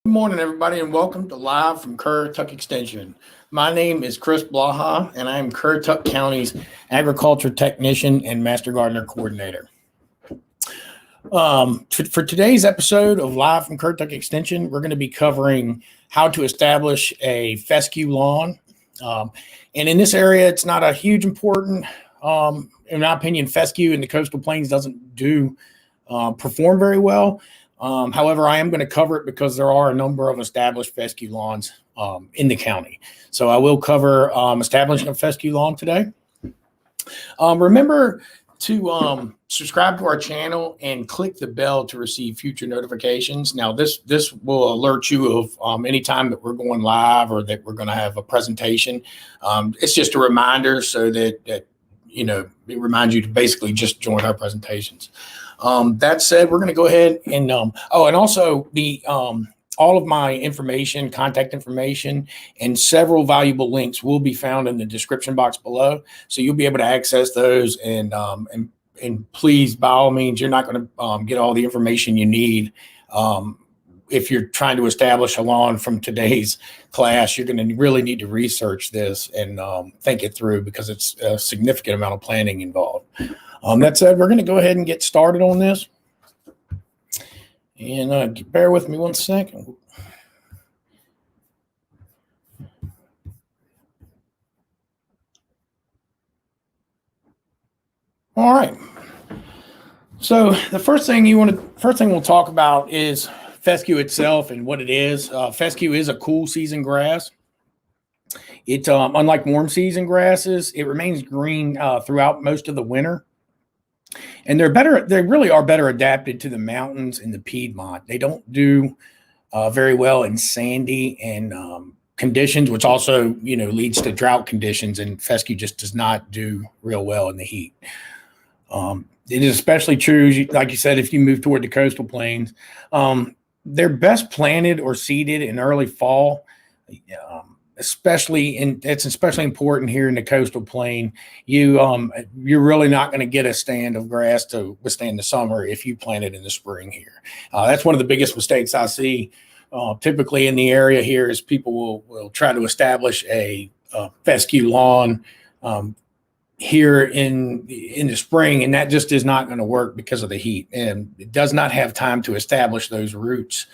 Good morning, everybody, and welcome to Live from Currituck Extension. My name is Chris Blaha, and I am Currituck County's Agriculture Technician and Master Gardener Coordinator. For today's episode of Live from Currituck Extension, we're going to be covering how to establish a fescue lawn. And in this area, it's not a huge important, in my opinion, fescue in the coastal plains doesn't perform very well. However, I am going to cover it because there are a number of established fescue lawns in the county. So I will cover establishing a fescue lawn today. Remember to subscribe to our channel and click the bell to receive future notifications. Now, this will alert you of any time that we're going live or that we're going to have a presentation. It's just a reminder so that it reminds you to basically just join our presentations. That said, we're going to go ahead and and also the all of my information, contact information, and several valuable links will be found in the description box below. So you'll be able to access those and please, by all means, you're not going to get all the information you need. If you're trying to establish a lawn from today's class, you're going to really need to research this and think it through because it's a significant amount of planning involved. That said, we're going to go ahead and get started on this. And bear with me one second. All right. So the first thing we'll talk about is fescue itself and what it is. Fescue is a cool season grass. It unlike warm season grasses, it remains green throughout most of the winter. And they really are better adapted to the mountains and the Piedmont. They don't do very well in sandy and conditions, which also, leads to drought conditions. And fescue just does not do real well in the heat. It is especially true, like you said, if you move toward the coastal plains. They're best planted or seeded in early fall. It's especially important here in the coastal plain. You're really not going to get a stand of grass to withstand the summer if you plant it in the spring here. That's one of the biggest mistakes I see typically in the area here is people will try to establish a fescue lawn here in the spring, and that just is not going to work because of the heat, and it does not have time to establish those roots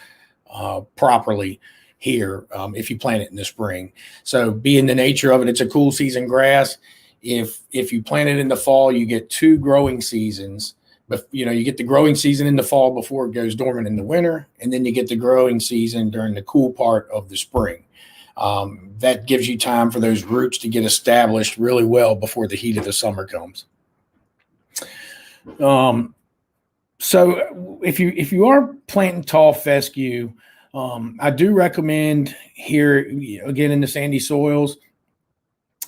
properly here if you plant it in the spring. So being the nature of it, it's a cool season grass. If you plant it in the fall, you get two growing seasons. But you get the growing season in the fall before it goes dormant in the winter, and then you get the growing season during the cool part of the spring. That gives you time for those roots to get established really well before the heat of the summer comes. So if you are planting tall fescue, I do recommend here, again, in the sandy soils,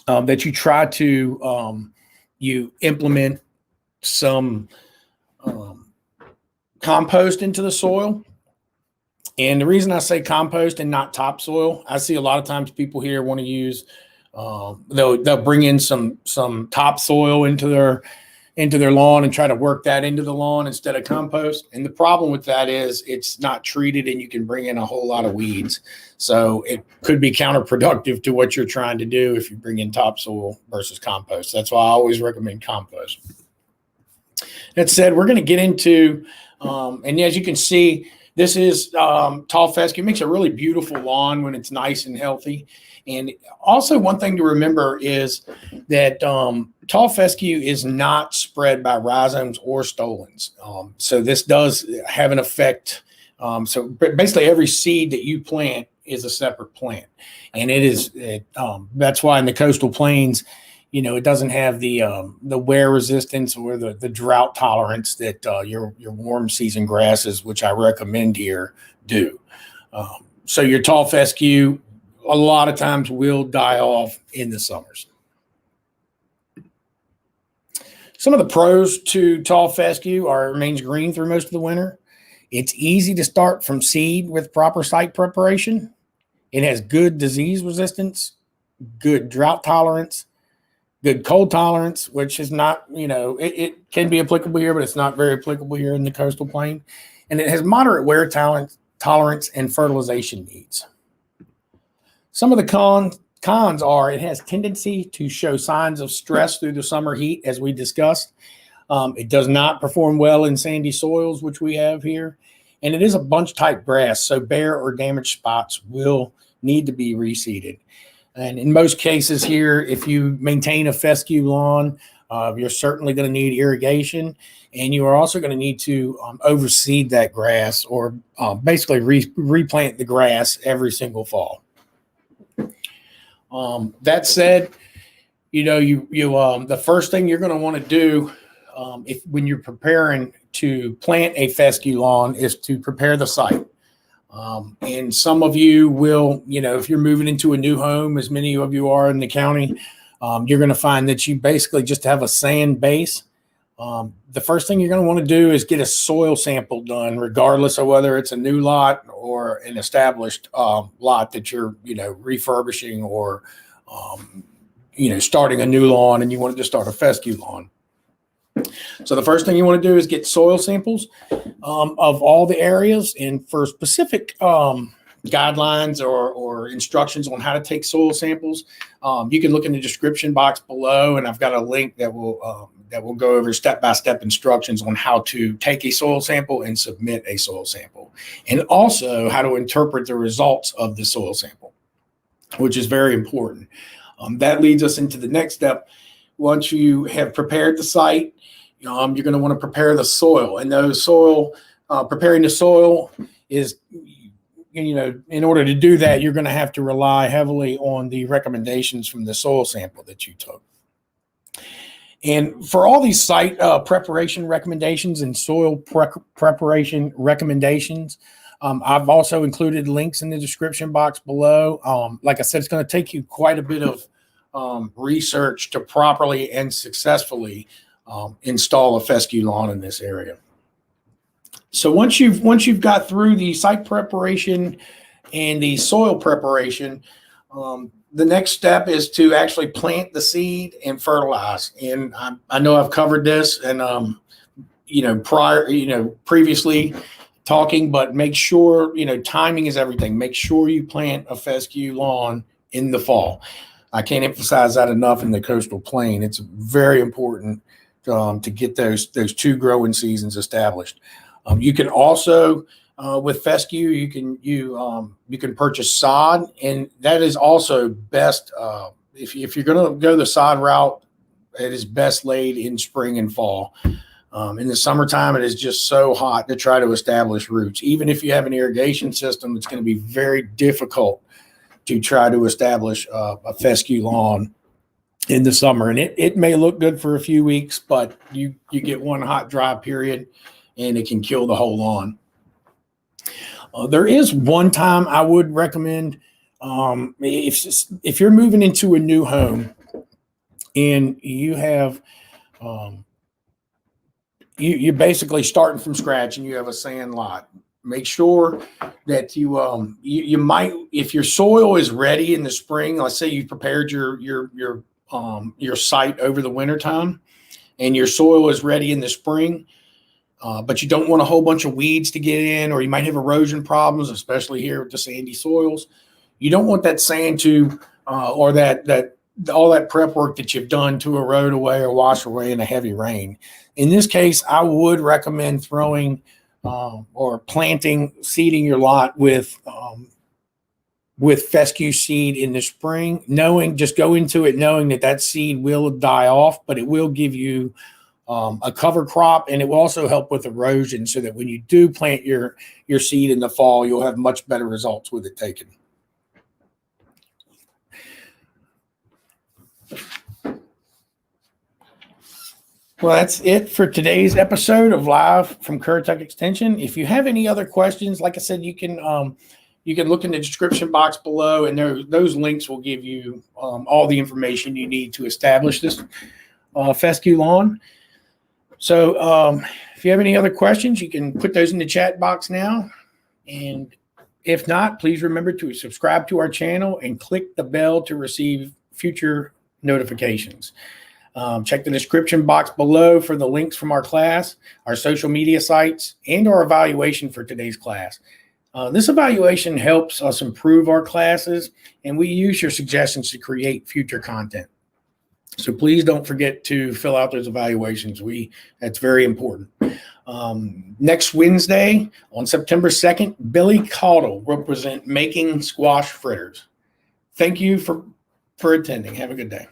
that you try to you implement some compost into the soil. And the reason I say compost and not topsoil, I see a lot of times people here want to use, they'll bring in some topsoil into their lawn and try to work that into the lawn instead of compost. And the problem with that is it's not treated and you can bring in a whole lot of weeds. So it could be counterproductive to what you're trying to do if you bring in topsoil versus compost. That's why I always recommend compost. That said, we're going to get into, and as you can see, this is tall fescue. It makes a really beautiful lawn when it's nice and healthy. And also one thing to remember is that tall fescue is not spread by rhizomes or stolons. So this does have an effect. So basically every seed that you plant is a separate plant. And that's why in the coastal plains, it doesn't have the wear resistance or the drought tolerance that your warm season grasses, which I recommend here, do. So your tall fescue a lot of times will die off in the summers. Some of the pros to tall fescue are it remains green through most of the winter. It's easy to start from seed with proper site preparation. It has good disease resistance, good drought tolerance, good cold tolerance, which is not, it can be applicable here, but it's not very applicable here in the coastal plain. And it has moderate wear tolerance tolerance, and fertilization needs. Some of the cons are it has tendency to show signs of stress through the summer heat, as we discussed. It does not perform well in sandy soils, which we have here. And it is a bunch type grass, so bare or damaged spots will need to be reseeded. And in most cases here, if you maintain a fescue lawn, you're certainly going to need irrigation, and you are also going to need to overseed that grass, or basically replant the grass every single fall. That said, the first thing you're going to want to do when you're preparing to plant a fescue lawn is to prepare the site. And some of you will, if you're moving into a new home, as many of you are in the county, you're going to find that you basically just have a sand base. The first thing you're going to want to do is get a soil sample done, regardless of whether it's a new lot or an established lot that you're, refurbishing or, starting a new lawn and you wanted to start a fescue lawn. So the first thing you want to do is get soil samples of all the areas, and for specific guidelines or instructions on how to take soil samples, you can look in the description box below, and I've got a link that will go over step-by-step instructions on how to take a soil sample and submit a soil sample, and also how to interpret the results of the soil sample, which is very important. That leads us into the next step. Once you have prepared the site, you're going to want to prepare the soil, and preparing the soil is, in order to do that, you're going to have to rely heavily on the recommendations from the soil sample that you took. And for all these site preparation recommendations and soil preparation recommendations, I've also included links in the description box below. Like I said, it's going to take you quite a bit of research to properly and successfully install a fescue lawn in this area. So once you've got through the site preparation and the soil preparation, the next step is to actually plant the seed and fertilize. And I know I've covered this and previously talking, but make sure timing is everything. Make sure you plant a fescue lawn in the fall. I can't emphasize that enough in the coastal plain. It's very important to get those two growing seasons established. You can also with fescue, you can purchase sod, and that is also best if you're going to go the sod route. It is best laid in spring and fall. In the summertime, it is just so hot to try to establish roots. Even if you have an irrigation system, it's going to be very difficult to try to establish a fescue lawn in the summer. And it may look good for a few weeks, but you get one hot, dry period, and it can kill the whole lawn. There is one time I would recommend if you're moving into a new home and you have you're basically starting from scratch and you have a sand lot. Make sure that you might, if your soil is ready in the spring, let's say you prepared your site over the winter time and your soil is ready in the spring, but you don't want a whole bunch of weeds to get in, or you might have erosion problems, especially here with the sandy soils. You don't want that sand to or that all that prep work that you've done to erode away or wash away in a heavy rain. In this case, I would recommend throwing or seeding your lot with fescue seed in the spring, just go into it knowing that seed will die off, but it will give you a cover crop, and it will also help with erosion, so that when you do plant your seed in the fall, you'll have much better results with it taken. Well, that's it for today's episode of Live from Currituck Extension. If you have any other questions, like I said, you can look in the description box below, and those links will give you all the information you need to establish this fescue lawn. So if you have any other questions, you can put those in the chat box now. And if not, please remember to subscribe to our channel and click the bell to receive future notifications. Check the description box below for the links from our class, our social media sites, and our evaluation for today's class. This evaluation helps us improve our classes, and we use your suggestions to create future content. So please don't forget to fill out those evaluations. That's very important. Next Wednesday on September 2nd, Billy Caudle will present Making Squash Fritters. Thank you for attending. Have a good day.